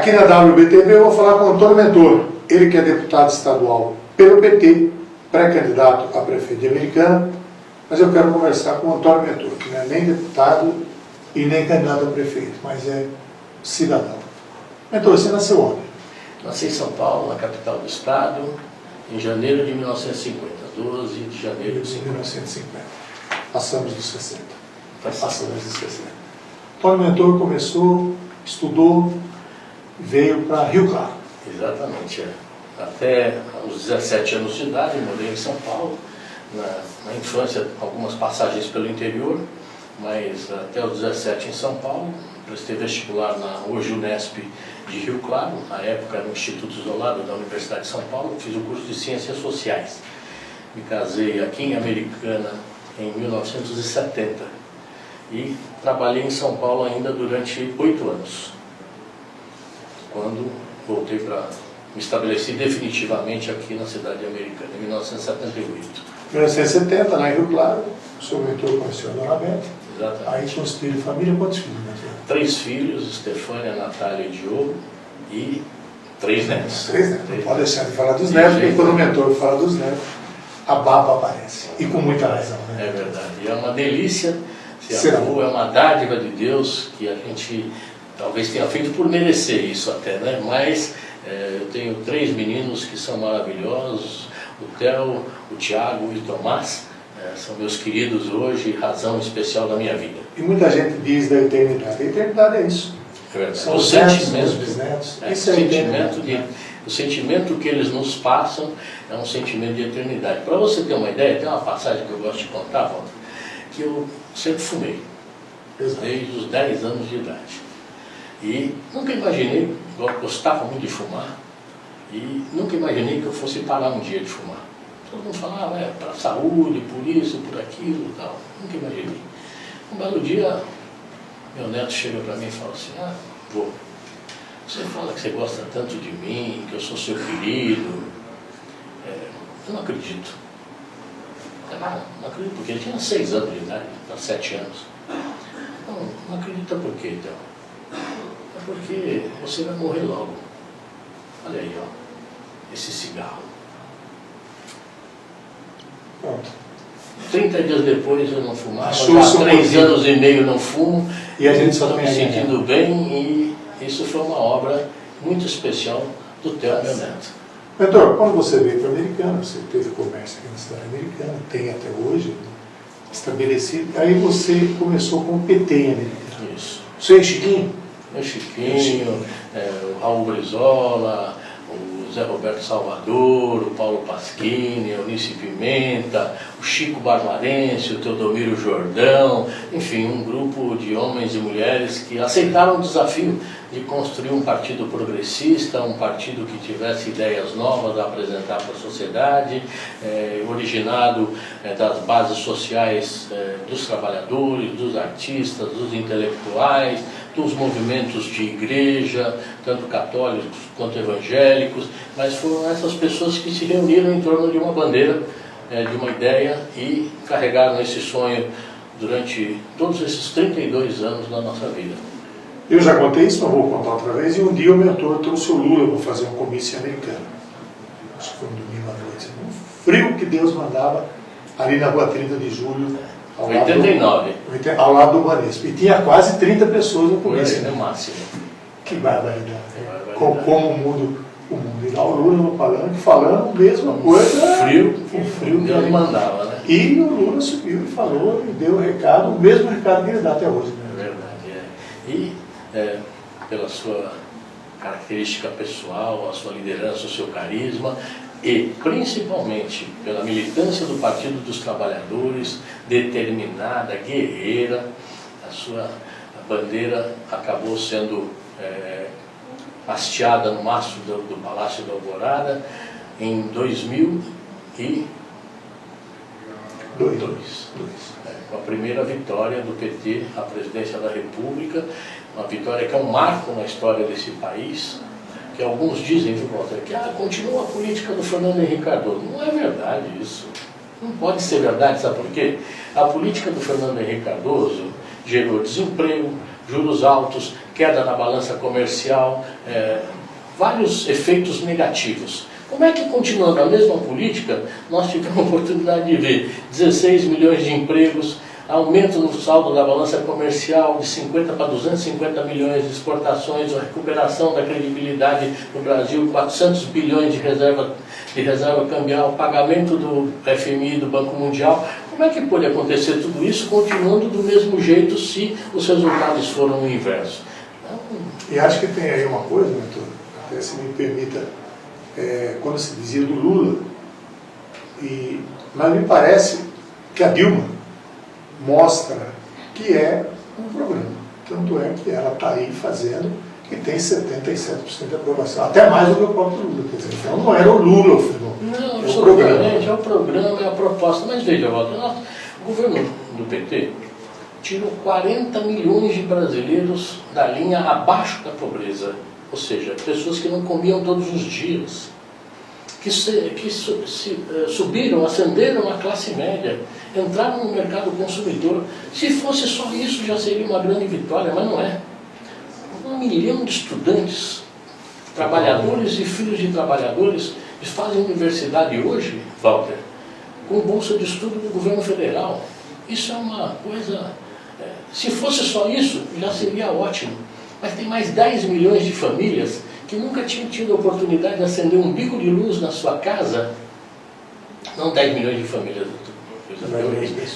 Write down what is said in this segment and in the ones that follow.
Aqui na WBTV eu vou falar com o Antônio Mentor, ele que é deputado estadual pelo PT, pré-candidato a prefeito de Americana, mas eu quero conversar com o Antônio Mentor, que não é nem deputado e nem candidato a prefeito, mas é cidadão. Mentor, você nasceu onde? Nasci em São Paulo, na capital do estado, em janeiro de 1950, 12 de janeiro de 1950. Passamos dos 60. Passamos dos 60. Antônio Mentor começou, estudou, veio para Rio Claro. Exatamente. Até os 17 anos de idade, morei em São Paulo. Na infância, algumas passagens pelo interior, mas até os 17 em São Paulo. Prestei vestibular na hoje Unesp de Rio Claro, na época era um instituto isolado da Universidade de São Paulo. Fiz o curso de Ciências Sociais. Me casei aqui em Americana em 1970 e trabalhei em São Paulo ainda durante 8 anos. Quando voltei para me estabeleci definitivamente aqui na cidade de Americana, em 1978. Em 1970, lá em Rio Claro, o senhor Mentor conheceu a Dona Beta. Exatamente. Aí constituiu família, quantos filhos, Mentor? 3 filhos, Estefânia, Natália e Diogo, e 3 netos. 3 netos. Não pode deixar de falar dos netos, porque quando o Mentor fala dos netos, a baba aparece. E com muita razão, né? É verdade. E é uma delícia ser avô, é uma dádiva de Deus que a gente talvez tenha feito por merecer isso até, né? Mas eu tenho 3 meninos que são maravilhosos, o Theo, o Tiago e o Tomás. São meus queridos hoje, razão especial da minha vida. E muita gente diz da eternidade. A eternidade é isso. É verdade. São os netos, os bisnetos. Isso é o sentimento que eles nos passam é um sentimento de eternidade. Para você ter uma ideia, tem uma passagem que eu gosto de contar, Walter, que eu sempre fumei, desde os 10 anos de idade. E nunca imaginei, eu gostava muito de fumar, e nunca imaginei que eu fosse parar um dia de fumar. Todo mundo falava, para a saúde, por isso, por aquilo e tal. Nunca imaginei. Um belo dia, meu neto chega para mim e fala assim, vô, você fala que você gosta tanto de mim, que eu sou seu querido. Eu não acredito. Não acredito, porque ele tinha 6 anos de idade, para 7 anos. Não acredita por quê, então? É porque você vai morrer logo. Olha aí, ó, esse cigarro. Pronto. 30 dias depois eu não fumava, já 3 anos e meio não fumo, e a gente só estou me sentindo bem, e isso foi uma obra muito especial do Theo, meu neto. Mentor, quando você veio para a Americana, você teve comércio aqui na cidade americana, tem até hoje, estabelecido, aí você começou com o PT em Americana. Isso. Você é Chiquinho? O Chiquinho, o Raul Brizola, o Zé Roberto Salvador, o Paulo Pasquini, a Eunice Pimenta, o Chico Barbarense, o Teodomiro Jordão, enfim, um grupo de homens e mulheres que aceitaram o desafio de construir um partido progressista, um partido que tivesse ideias novas a apresentar para a sociedade, originado das bases sociais dos trabalhadores, dos artistas, dos intelectuais, dos movimentos de igreja, tanto católicos quanto evangélicos, mas foram essas pessoas que se reuniram em torno de uma bandeira, de uma ideia, e carregaram esse sonho durante todos esses 32 anos da nossa vida. Eu já contei isso, mas vou contar outra vez, e um dia o Mentor trouxe o Lula para fazer um comício americano. Acho que foi um domingo à noite. Um frio que Deus mandava ali na rua 30 de julho, ao 89. Ao lado do Banespa. E tinha quase 30 pessoas no comício. No máximo. Que barbaridade. Como muda o mundo. E lá o Lula no palanque falando a mesma coisa. O frio que ele mandava, né? E o Lula subiu e falou, e deu o recado, o mesmo recado que ele dá até hoje. Né? É verdade, E pela sua característica pessoal, a sua liderança, o seu carisma, e principalmente pela militância do Partido dos Trabalhadores, determinada, guerreira, a sua bandeira acabou sendo hasteada no mastro do Palácio da Alvorada em 2002. Com a primeira vitória do PT à presidência da República, uma vitória que é um marco na história desse país, que alguns dizem, viu, Walter, que continua a política do Fernando Henrique Cardoso. Não é verdade isso. Não pode ser verdade, sabe por quê? A política do Fernando Henrique Cardoso gerou desemprego, juros altos, queda na balança comercial, vários efeitos negativos. Como é que, continuando a mesma política, nós tivemos a oportunidade de ver 16 milhões de empregos, aumento no saldo da balança comercial de 50 para 250 milhões de exportações, a recuperação da credibilidade no Brasil, 400 bilhões de reserva cambial, pagamento do FMI, do Banco Mundial. Como é que pode acontecer tudo isso continuando do mesmo jeito se os resultados foram o inverso? E acho que tem aí uma coisa, mentor, até se me permita, quando se dizia do Lula, mas me parece que a Dilma mostra que é um programa. Tanto é que ela está aí fazendo e tem 77% de aprovação, até mais do que o próprio Lula. Quer dizer, então não era o Lula o fenômeno. Não, absolutamente, é o programa, é a proposta. Mas veja, Walter, o governo do PT tirou 40 milhões de brasileiros da linha abaixo da pobreza. Ou seja, pessoas que não comiam todos os dias, que subiram, ascenderam à classe média, entraram no mercado consumidor. Se fosse só isso, já seria uma grande vitória, mas não é. 1 milhão de estudantes, trabalhadores e filhos de trabalhadores, fazem universidade hoje, Walter, com bolsa de estudo do governo federal. Isso é uma coisa... se fosse só isso, já seria ótimo. Mas tem mais 10 milhões de famílias que nunca tinham tido a oportunidade de acender um bico de luz na sua casa. Não 10 milhões de famílias,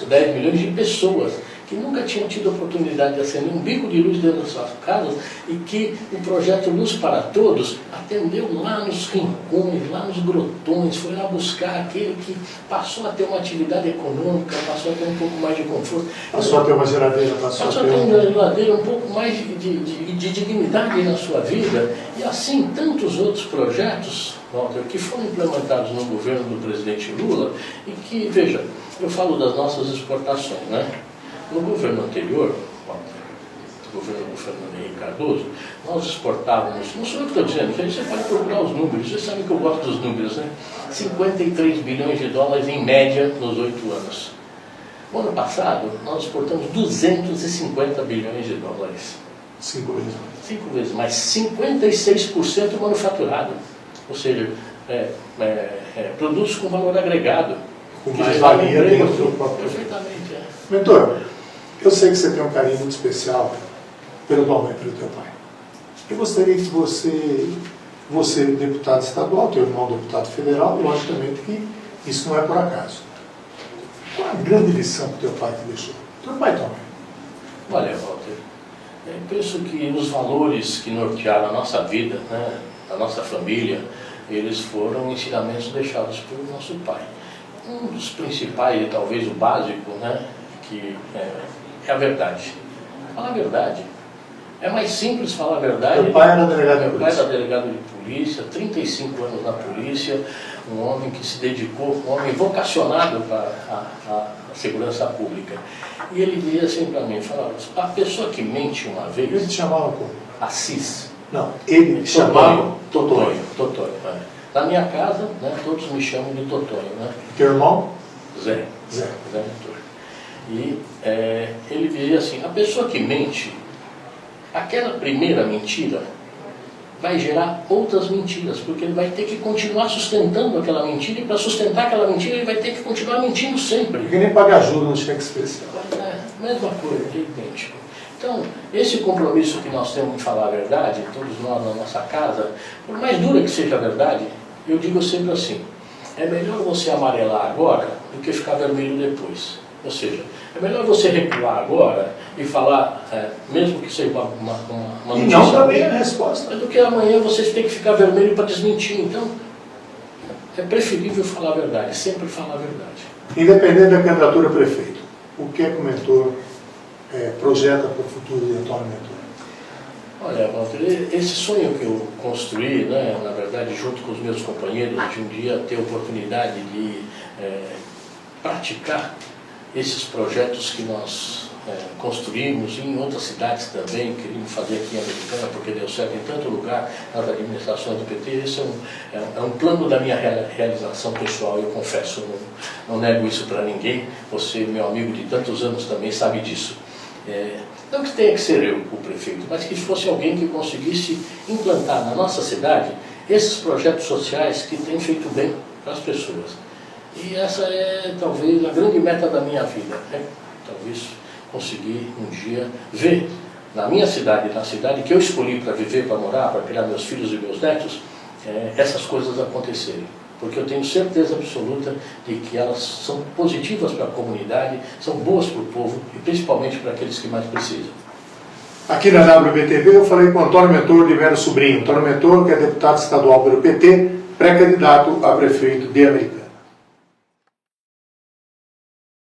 10 milhões de pessoas que nunca tinham tido a oportunidade de acender um bico de luz dentro das suas casas e que o projeto Luz para Todos atendeu lá nos rincões, lá nos grotões, foi lá buscar aquele que passou a ter uma atividade econômica, passou a ter um pouco mais de conforto. Passou a ter uma geladeira, passou a ter uma geladeira, um pouco mais de dignidade na sua vida. E assim, tantos outros projetos, Walter, que foram implementados no governo do presidente Lula e que, veja, eu falo das nossas exportações, né? No governo anterior, no governo do Fernando Henrique Cardoso, nós exportávamos, não sou eu que estou dizendo, você pode procurar os números, vocês sabem que eu gosto dos números, né? 53 bilhões de dólares em média nos 8 anos. No ano passado, nós exportamos 250 bilhões de dólares. 5 vezes mais. 5 vezes mais. 56% manufaturado. Ou seja, produtos com valor agregado. Com mais valia dentro do próprio. Perfeitamente, Mentor, eu sei que você tem um carinho muito especial pela tua mãe e pelo teu pai. Eu gostaria que você, deputado estadual, teu irmão deputado federal, logicamente que isso não é por acaso. Qual a grande lição que teu pai te deixou? Teu pai e tua mãe? Olha, Walter, eu penso que os valores que nortearam a nossa vida, né, a nossa família, eles foram ensinamentos deixados pelo nosso pai. Um dos principais, e talvez o básico, né, que é a verdade. Falar a verdade. É mais simples falar a verdade. Meu pai era delegado de polícia. Meu pai era delegado de polícia, 35 anos na polícia, um homem que se dedicou, um homem vocacionado para a segurança pública. E ele dizia assim para mim, falava, a pessoa que mente uma vez... Eles te chamavam como? Assis. Não, ele chamava Totonho. Na minha casa, né, todos me chamam de Totonho. Né? Teu irmão? Zé Mentor. E ele dizia assim, a pessoa que mente, aquela primeira mentira vai gerar outras mentiras, porque ele vai ter que continuar sustentando aquela mentira, e para sustentar aquela mentira ele vai ter que continuar mentindo sempre. Porque nem pagar juros no cheque especial. Mesma coisa, é idêntico. Então, esse compromisso que nós temos de falar a verdade, todos nós na nossa casa, por mais dura que seja a verdade, eu digo sempre assim, é melhor você amarelar agora do que ficar vermelho depois. Ou seja, é melhor você recuar agora e falar, mesmo que seja uma notícia... E não também a resposta. Do que amanhã vocês têm que ficar vermelho para desmentir. Então, é preferível falar a verdade, sempre falar a verdade. Independente da candidatura a prefeito, o que é que o mentor projeta para o futuro de Antônio Mentor? Olha, Walter, esse sonho que eu construí, né, na verdade, junto com os meus companheiros, de um dia ter a oportunidade de praticar esses projetos que nós construímos em outras cidades também, queríamos fazer aqui em Americana, porque deu certo em tanto lugar, nas administrações do PT, esse é um plano da minha realização pessoal, eu confesso, não nego isso para ninguém, você, meu amigo de tantos anos, também sabe disso. Não que tenha que ser eu o prefeito, mas que fosse alguém que conseguisse implantar na nossa cidade esses projetos sociais que têm feito bem para as pessoas. E essa é talvez a grande meta da minha vida, né? Talvez conseguir um dia ver na minha cidade, na cidade que eu escolhi para viver, para morar, para criar meus filhos e meus netos, essas coisas acontecerem. Porque eu tenho certeza absoluta de que elas são positivas para a comunidade, são boas para o povo e principalmente para aqueles que mais precisam. Aqui na WBTV eu falei com o Antônio Mentor de Melo Sobrinho. Antônio Mentor, que é deputado estadual pelo PT, pré-candidato a prefeito de Americana.